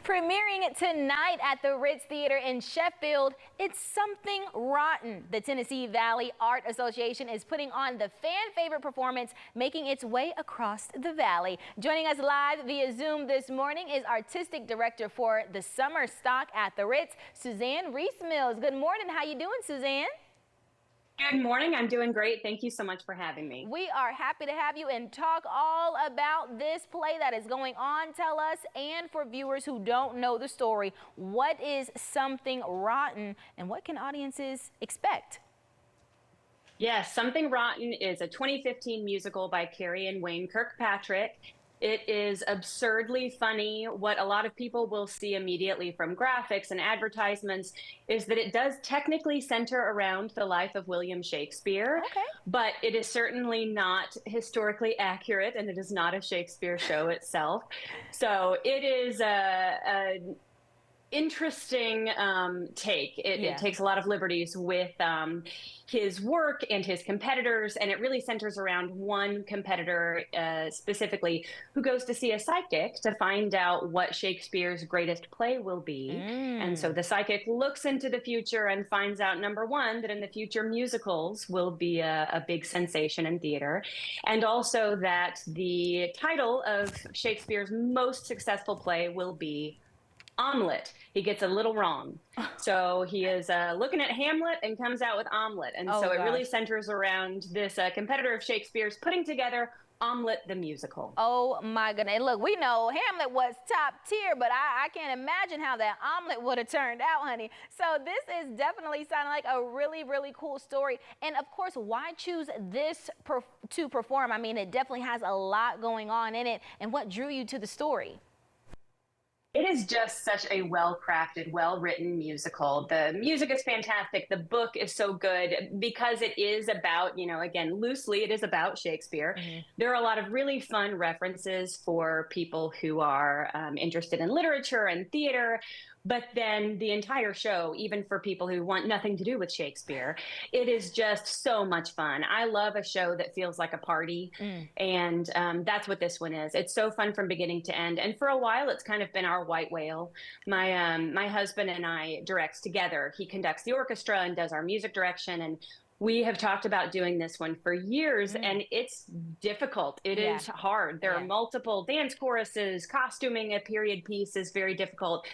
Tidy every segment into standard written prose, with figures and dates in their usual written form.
Premiering tonight at the Ritz Theater in Sheffield, it's Something Rotten. The Tennessee Valley Art Association is putting on the fan-favorite performance, making its way across the valley. Joining us live via Zoom this morning is Artistic Director for the Summer Stock at the Ritz, Suzanne Reese-Mills. Good morning. How you doing, Suzanne? Good morning. I'm doing great. Thank you so much for having me. We are happy to have you and talk all about this play that is going on. Tell us, and for viewers who don't know the story, what is Something Rotten and what can audiences expect? Yes, Something Rotten is a 2015 musical by Carrie and Wayne Kirkpatrick. It is absurdly funny. What a lot of people will see immediately from graphics and advertisements is that it does technically center around the life of William Shakespeare, Okay. but it is certainly not historically accurate, and it is not a Shakespeare show itself. So it is a interesting take. It takes a lot of liberties with his work and his competitors, and it really centers around one competitor specifically who goes to see a psychic to find out what Shakespeare's greatest play will be. And so the psychic looks into the future and finds out, number one, that in the future musicals will be a big sensation in theater, and also that the title of Shakespeare's most successful play will be Omelet. He gets a little wrong. So he is looking at Hamlet and comes out with Omelet. And so it really centers around this competitor of Shakespeare's putting together Omelet the musical. Oh my goodness. And look, we know Hamlet was top tier, but I can't imagine how that omelet would have turned out, honey. So this is definitely sounding like a really, really cool story. And of course, why choose this to perform? I mean, it definitely has a lot going on in it. And what drew you to the story? It is just such a well-crafted, well-written musical. The music is fantastic. The book is so good because it is about, you know, again, loosely, it is about Shakespeare. There are a lot of really fun references for people who are interested in literature and theater. But then the entire show, even for people who want nothing to do with Shakespeare, it is just so much fun. I love a show that feels like a party, and that's what this one is. It's so fun from beginning to end. And for a while, it's kind of been our white whale. My husband and I direct together. He conducts the orchestra and does our music direction, and we have talked about doing this one for years, and it's difficult. It is hard. There are multiple dance choruses. Costuming a period piece is very difficult.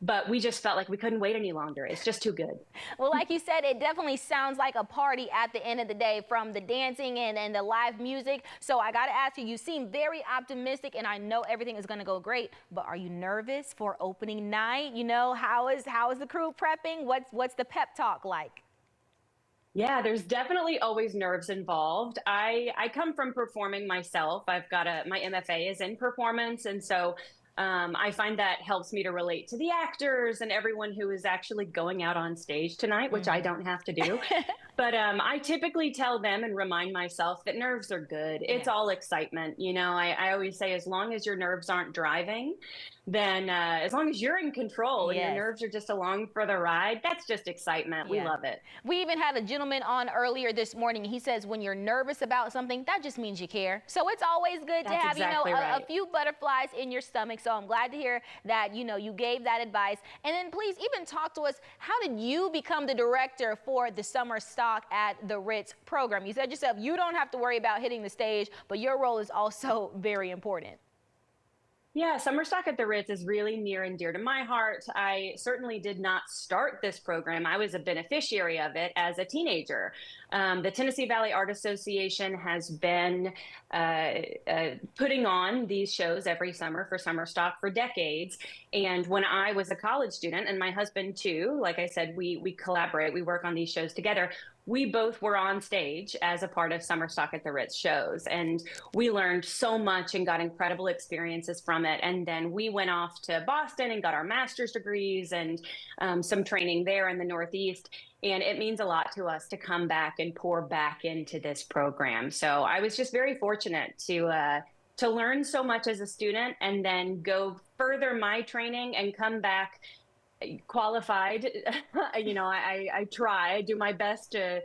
But we just felt like we couldn't wait any longer. It's just too good. Well, like you said, it definitely sounds like a party at the end of the day, from the dancing and the live music. So I got to ask you, you seem very optimistic, and I know everything is going to go great, but are you nervous for opening night? You know, how is the crew prepping? What's the pep talk like? Yeah, there's definitely always nerves involved. I come from performing myself. I've got my MFA is in performance, and so I find that helps me to relate to the actors and everyone who is actually going out on stage tonight, which I don't have to do. But I typically tell them and remind myself that nerves are good. It's all excitement. You know, I always say, as long as your nerves aren't driving, then as long as you're in control and your nerves are just along for the ride, that's just excitement. We love it. We even had a gentleman on earlier this morning. He says when you're nervous about something, that just means you care. So it's always good to have, a few butterflies in your stomach. So I'm glad to hear that, you know, you gave that advice. And then please even talk to us, how did you become the director for the Summer Stock at the Ritz program? You said yourself, you don't have to worry about hitting the stage, but your role is also very important. Yeah, Summer Stock at the Ritz is really near and dear to my heart. I certainly did not start this program. I was a beneficiary of it as a teenager. The Tennessee Valley Art Association has been putting on these shows every summer for Summer Stock for decades. And when I was a college student, and my husband too, like I said, we collaborate, we work on these shows together. We both were on stage as a part of Summer Stock at the Ritz shows, and we learned so much and got incredible experiences from it. And then we went off to Boston and got our master's degrees and some training there in the Northeast. And it means a lot to us to come back and pour back into this program. So I was just very fortunate to learn so much as a student and then go further my training and come back qualified. You know, I do my best to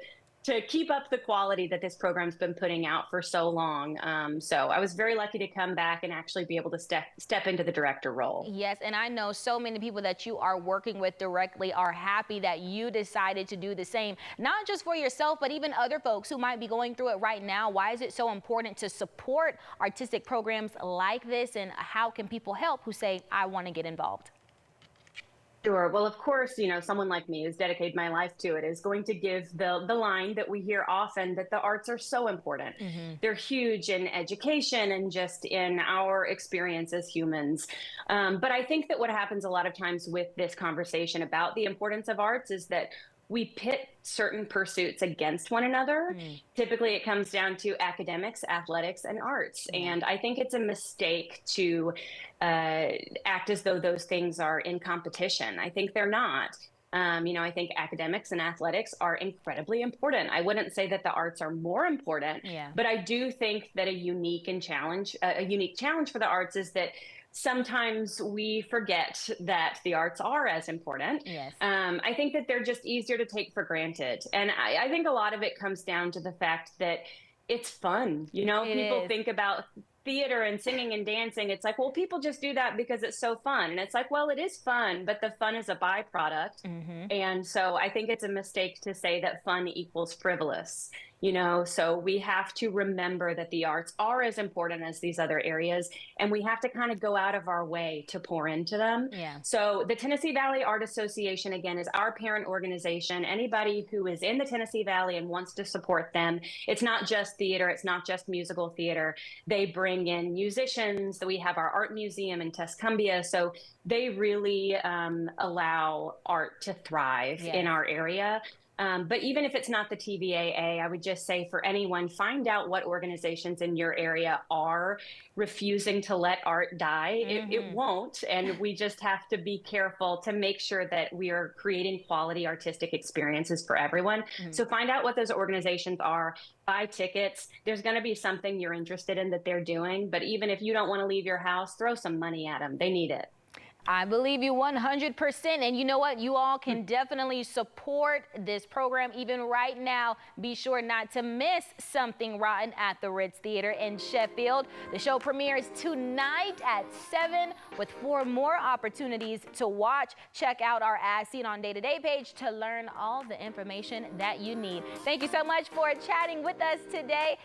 to keep up the quality that this program's been putting out for so long. So I was very lucky to come back and actually be able to step into the director role. Yes, and I know so many people that you are working with directly are happy that you decided to do the same, not just for yourself, but even other folks who might be going through it right now. Why is it so important to support artistic programs like this, and how can people help who say, I want to get involved? Sure. Well, of course, someone like me who's dedicated my life to it is going to give the line that we hear often, that the arts are so important. They're huge in education and just in our experience as humans. But I think that what happens a lot of times with this conversation about the importance of arts is that we pit certain pursuits against one another. Typically, it comes down to academics, athletics, and arts. And I think it's a mistake to act as though those things are in competition. I think they're not. I think academics and athletics are incredibly important. I wouldn't say that the arts are more important, but I do think that a unique challenge for the arts is that sometimes we forget that the arts are as important. Yes. I think that they're just easier to take for granted. And I think a lot of it comes down to the fact that it's fun. People think about theater and singing and dancing. It's like, well, people just do that because it's so fun. And it's like, well, it is fun, but the fun is a byproduct. And so I think it's a mistake to say that fun equals frivolous. So we have to remember that the arts are as important as these other areas, and we have to kind of go out of our way to pour into them. So the Tennessee Valley Art Association, again, is our parent organization. Anybody who is in the Tennessee Valley and wants to support them, it's not just theater, it's not just musical theater. They bring in musicians. We have our art museum in Tuscumbia. So they really allow art to thrive in our area. But even if it's not the TVAA, I would just say for anyone, find out what organizations in your area are refusing to let art die. It won't. And we just have to be careful to make sure that we are creating quality artistic experiences for everyone. So find out what those organizations are, buy tickets. There's going to be something you're interested in that they're doing. But even if you don't want to leave your house, throw some money at them. They need it. I believe you 100%. And you know what? You all can definitely support this program even right now. Be sure not to miss Something Rotten at the Ritz Theater in Sheffield. The show premieres tonight at 7 with 4 more opportunities to watch. Check out our As Seen on Day to Day page to learn all the information that you need. Thank you so much for chatting with us today.